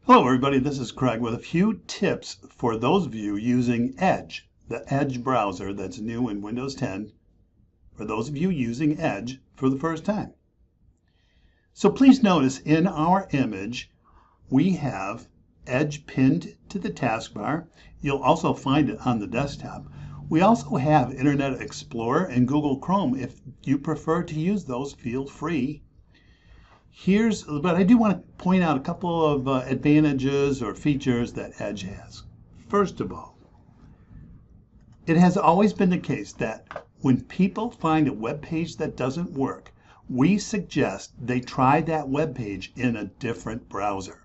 Hello everybody, this is Craig with a few tips for those of you using Edge, the Edge browser that's new in Windows 10, for those of you using Edge for the first time. So please notice in our image we have Edge pinned to the taskbar. You'll also find it on the desktop. We also have Internet Explorer and Google Chrome. If you prefer to use those, feel free. But I do want to point out a couple of advantages or features that Edge has. First of all, it has always been the case that when people find a web page that doesn't work, we suggest they try that web page in a different browser.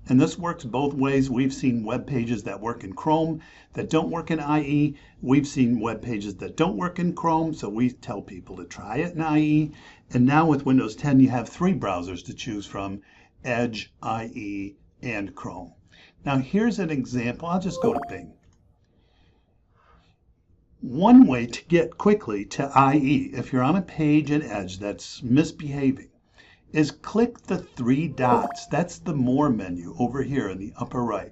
And this works both ways. We've seen web pages that work in Chrome that don't work in IE. We've seen web pages that don't work in Chrome, so we tell people to try it in IE. And now with Windows 10, you have three browsers to choose from: Edge, IE, and Chrome. Now here's an example. I'll just go to Bing. One way to get quickly to IE, if you're on a page in Edge that's misbehaving, is click the three dots. That's the More menu over here in the upper right.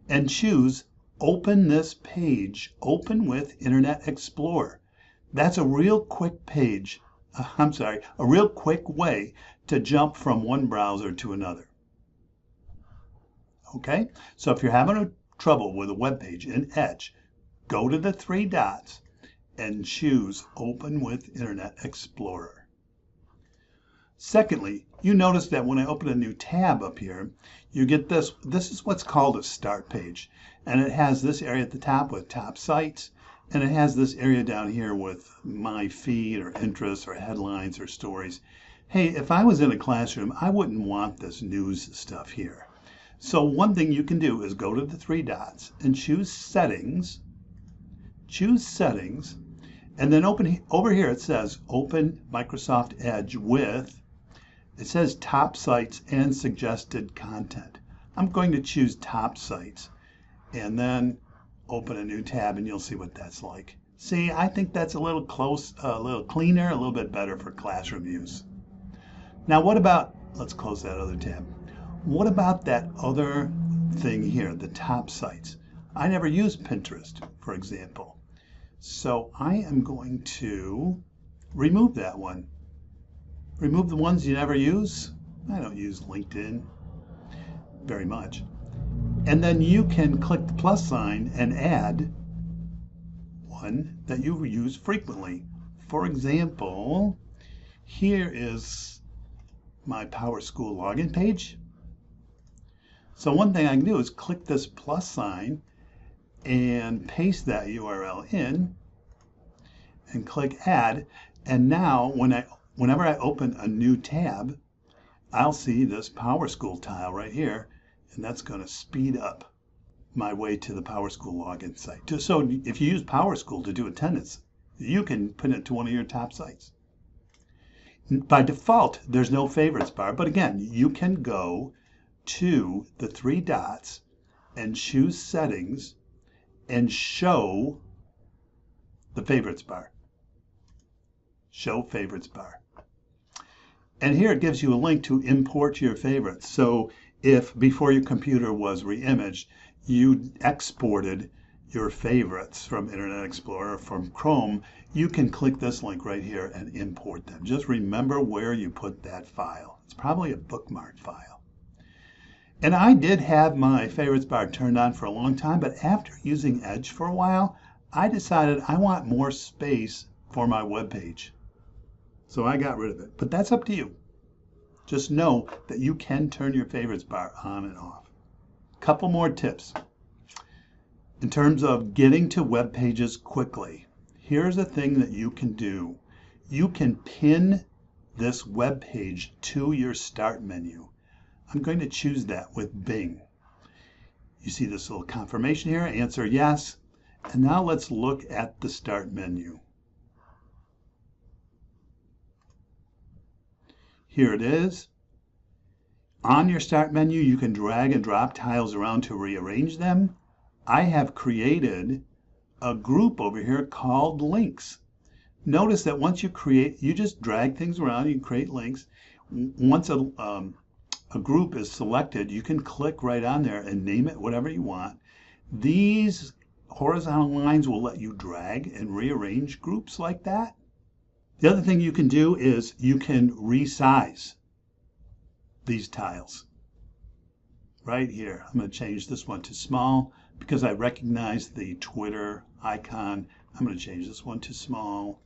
And choose Open this page, Open with Internet Explorer. That's a real quick a real quick way to jump from one browser to another. Okay, so if you're having trouble with a web page in Edge, go to the three dots and choose Open with Internet Explorer. Secondly, you notice that when I open a new tab up here, you get this. This is what's called a start page. And it has this area at the top with top sites. And it has this area down here with my feed or interests or headlines or stories. Hey, if I was in a classroom, I wouldn't want this news stuff here. So one thing you can do is go to the three dots and choose Settings. Choose Settings. And then over here it says Open Microsoft Edge with, it says Top Sites and Suggested Content. I'm going to choose Top Sites and then open a new tab, and you'll see what that's like. See, I think that's a little cleaner, a little bit better for classroom use. Now what about, let's close that other tab. What about that other thing here, the top sites? I never use Pinterest, for example. So I am going to remove that one. Remove the ones you never use. I don't use LinkedIn very much. And then you can click the plus sign and add one that you use frequently. For example, here is my PowerSchool login page. So one thing I can do is click this plus sign and paste that URL in and click add. And now whenever I open a new tab, I'll see this PowerSchool tile right here, and that's going to speed up my way to the PowerSchool login site. So if you use PowerSchool to do attendance, you can put it to one of your top sites. By default, there's no favorites bar, but again, you can go to the three dots and choose Settings and show the favorites bar. Show favorites bar. And here it gives you a link to import your favorites. So if before your computer was reimaged, you exported your favorites from Internet Explorer, from Chrome, you can click this link right here and import them. Just remember where you put that file. It's probably a bookmark file. And I did have my favorites bar turned on for a long time, but after using Edge for a while, I decided I want more space for my web page. So I got rid of it, but that's up to you. Just know that you can turn your favorites bar on and off. Couple more tips. In terms of getting to web pages quickly, here's a thing that you can do. You can pin this web page to your start menu. I'm going to choose that with Bing. You see this little confirmation here, answer yes. And now let's look at the start menu. Here it is. On your start menu, you can drag and drop tiles around to rearrange them. I have created a group over here called links. Notice that once you just drag things around, you create links. Once a a group is selected, you can click right on there and name it whatever you want. These horizontal lines will let you drag and rearrange groups like that. The other thing you can do is you can resize these tiles. Right here, I'm going to change this one to small because I recognize the Twitter icon. I'm going to change this one to small,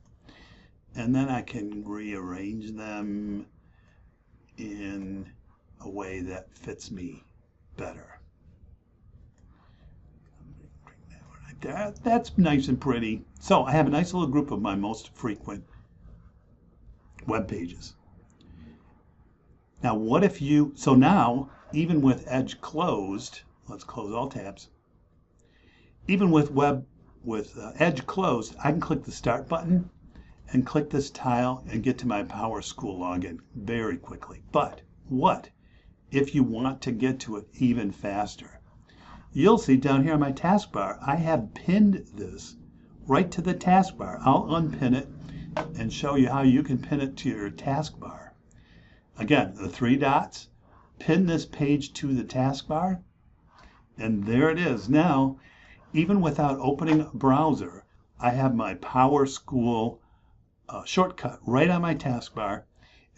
and then I can rearrange them in a way that fits me better. Bring that one right there. That's nice and pretty. So I have a nice little group of my most frequent web pages. Now what if you, so now even with Edge closed, let's close all tabs. Even with Edge closed, I can click the Start button and click this tile and get to my PowerSchool login very quickly. But what if you want to get to it even faster? You'll see down here on my taskbar, I have pinned this right to the taskbar. I'll unpin it and show you how you can pin it to your taskbar. Again, the 3 dots, pin this page to the taskbar, and there it is. Now, even without opening a browser, I have my PowerSchool shortcut right on my taskbar,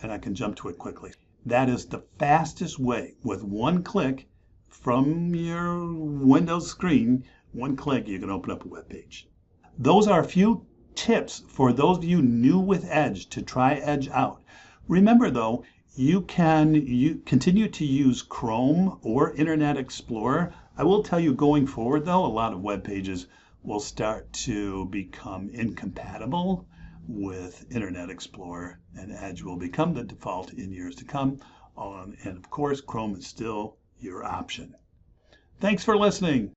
and I can jump to it quickly. That is the fastest way. With one click from your Windows screen, one click, you can open up a web page. Those are a few tips for those of you new with Edge to try Edge out. Remember though, you can continue to use Chrome or Internet Explorer. I will tell you going forward though, a lot of web pages will start to become incompatible with Internet Explorer, and Edge will become the default in years to come. And of course, Chrome is still your option. Thanks for listening.